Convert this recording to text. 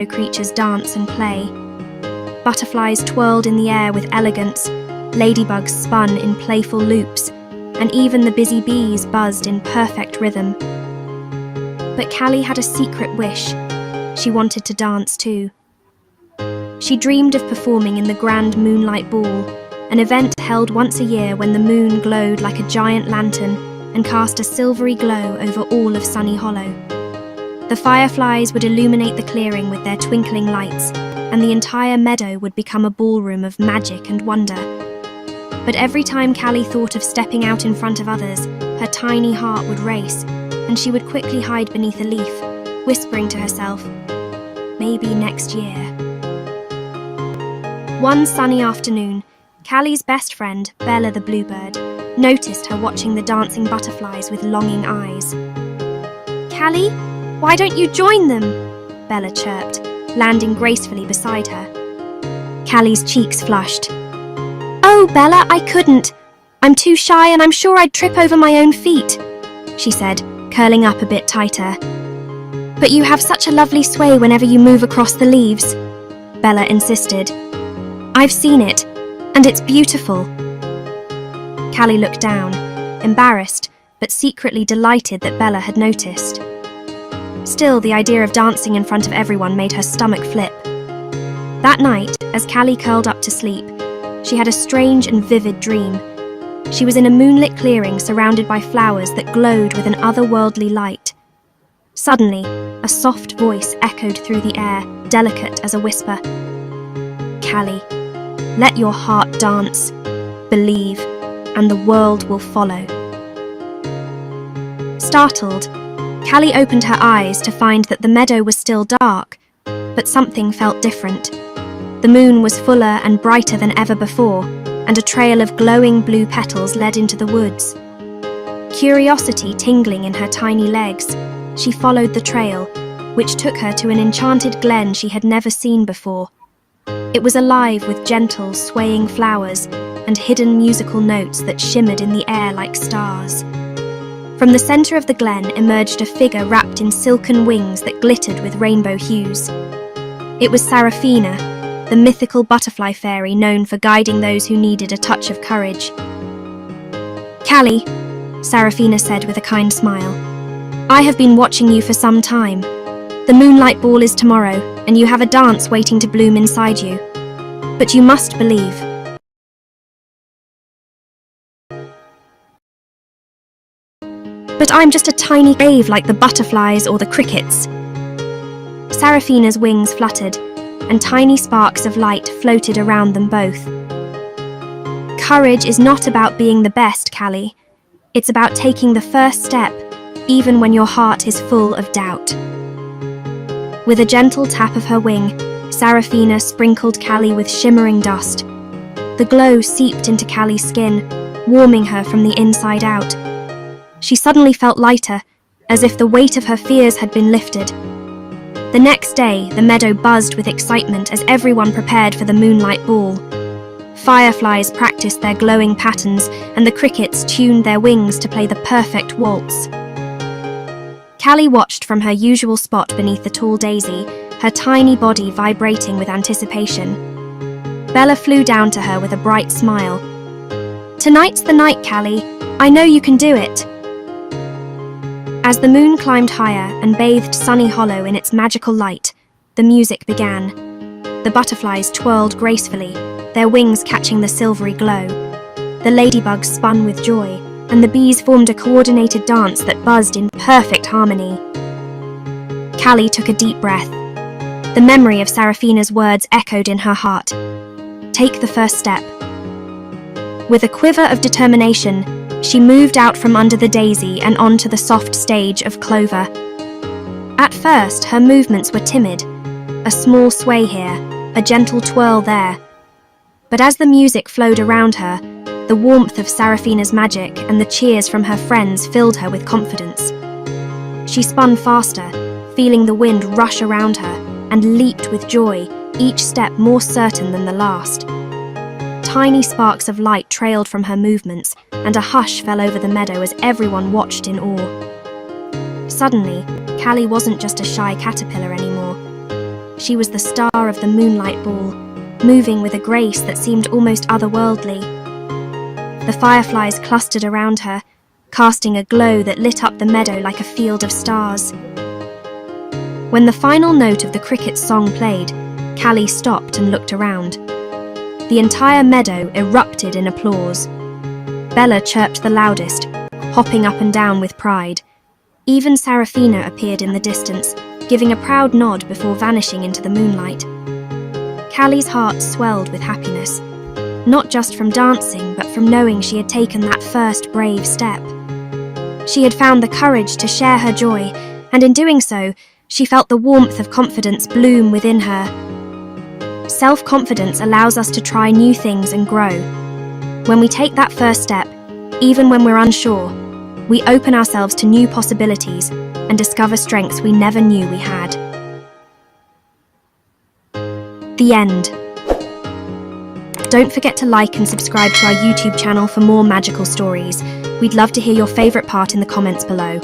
creatures dance and play. Butterflies twirled in the air with elegance, ladybugs spun in playful loops, and even the busy bees buzzed in perfect rhythm. But Callie had a secret wish. She wanted to dance too. She dreamed of performing in the grand Moonlight Ball, an event held once a year when the moon glowed like a giant lantern and cast a silvery glow over all of Sunny Hollow. The fireflies would illuminate the clearing with their twinkling lights, and the entire meadow would become a ballroom of magic and wonder. But every time Callie thought of stepping out in front of others, her tiny heart would race, and she would quickly hide beneath a leaf, whispering to herself, "Maybe next year." One sunny afternoon, Callie's best friend, Bella the bluebird, noticed her watching the dancing butterflies with longing eyes. "Callie, why don't you join them?" Bella chirped, landing gracefully beside her. Callie's cheeks flushed. "Oh, Bella, I couldn't. I'm too shy and I'm sure I'd trip over my own feet," she said, curling up a bit tighter. "But you have such a lovely sway whenever you move across the leaves," Bella insisted. "I've seen it, and it's beautiful." Callie looked down, embarrassed, but secretly delighted that Bella had noticed. Still, the idea of dancing in front of everyone made her stomach flip. That night, as Callie curled up to sleep, she had a strange and vivid dream. She was in a moonlit clearing surrounded by flowers that glowed with an otherworldly light. Suddenly, a soft voice echoed through the air, delicate as a whisper. "Callie, let your heart dance, believe, and the world will follow." Startled, Callie opened her eyes to find that the meadow was still dark, but something felt different. The moon was fuller and brighter than ever before, and a trail of glowing blue petals led into the woods. Curiosity tingling in her tiny legs, she followed the trail, which took her to an enchanted glen she had never seen before. It was alive with gentle, swaying flowers and hidden musical notes that shimmered in the air like stars. From the center of the glen emerged a figure wrapped in silken wings that glittered with rainbow hues. It was Saraphina, the mythical butterfly fairy known for guiding those who needed a touch of courage. "Callie," Saraphina said with a kind smile, "I have been watching you for some time. The Moonlight Ball is tomorrow, and you have a dance waiting to bloom inside you. But you must believe." "But I'm just a tiny cave like the butterflies or the crickets." Saraphina's wings fluttered, and tiny sparks of light floated around them both. "Courage is not about being the best, Callie. It's about taking the first step, even when your heart is full of doubt." With a gentle tap of her wing, Saraphina sprinkled Callie with shimmering dust. The glow seeped into Callie's skin, warming her from the inside out. She suddenly felt lighter, as if the weight of her fears had been lifted. The next day, the meadow buzzed with excitement as everyone prepared for the Moonlight Ball. Fireflies practiced their glowing patterns, and the crickets tuned their wings to play the perfect waltz. Callie watched from her usual spot beneath the tall daisy, her tiny body vibrating with anticipation. Bella flew down to her with a bright smile. "Tonight's the night, Callie. I know you can do it." As the moon climbed higher and bathed Sunny Hollow in its magical light, the music began. The butterflies twirled gracefully, their wings catching the silvery glow. The ladybugs spun with joy, and the bees formed a coordinated dance that buzzed in perfect harmony. Callie took a deep breath. The memory of Saraphina's words echoed in her heart. Take the first step. With a quiver of determination, she moved out from under the daisy and onto the soft stage of clover. At first, her movements were timid, a small sway here, a gentle twirl there. But as the music flowed around her, the warmth of Saraphina's magic and the cheers from her friends filled her with confidence. She spun faster, feeling the wind rush around her, and leaped with joy, each step more certain than the last. Tiny sparks of light trailed from her movements, and a hush fell over the meadow as everyone watched in awe. Suddenly, Callie wasn't just a shy caterpillar anymore. She was the star of the Moonlight Ball, moving with a grace that seemed almost otherworldly. The fireflies clustered around her, casting a glow that lit up the meadow like a field of stars. When the final note of the cricket's song played, Callie stopped and looked around. The entire meadow erupted in applause. Bella chirped the loudest, hopping up and down with pride. Even Saraphina appeared in the distance, giving a proud nod before vanishing into the moonlight. Callie's heart swelled with happiness, not just from dancing, but from knowing she had taken that first brave step. She had found the courage to share her joy, and in doing so, she felt the warmth of confidence bloom within her. Self-confidence allows us to try new things and grow. When we take that first step, even when we're unsure, we open ourselves to new possibilities and discover strengths we never knew we had. The end. Don't forget to like and subscribe to our YouTube channel for more magical stories. We'd love to hear your favourite part in the comments below.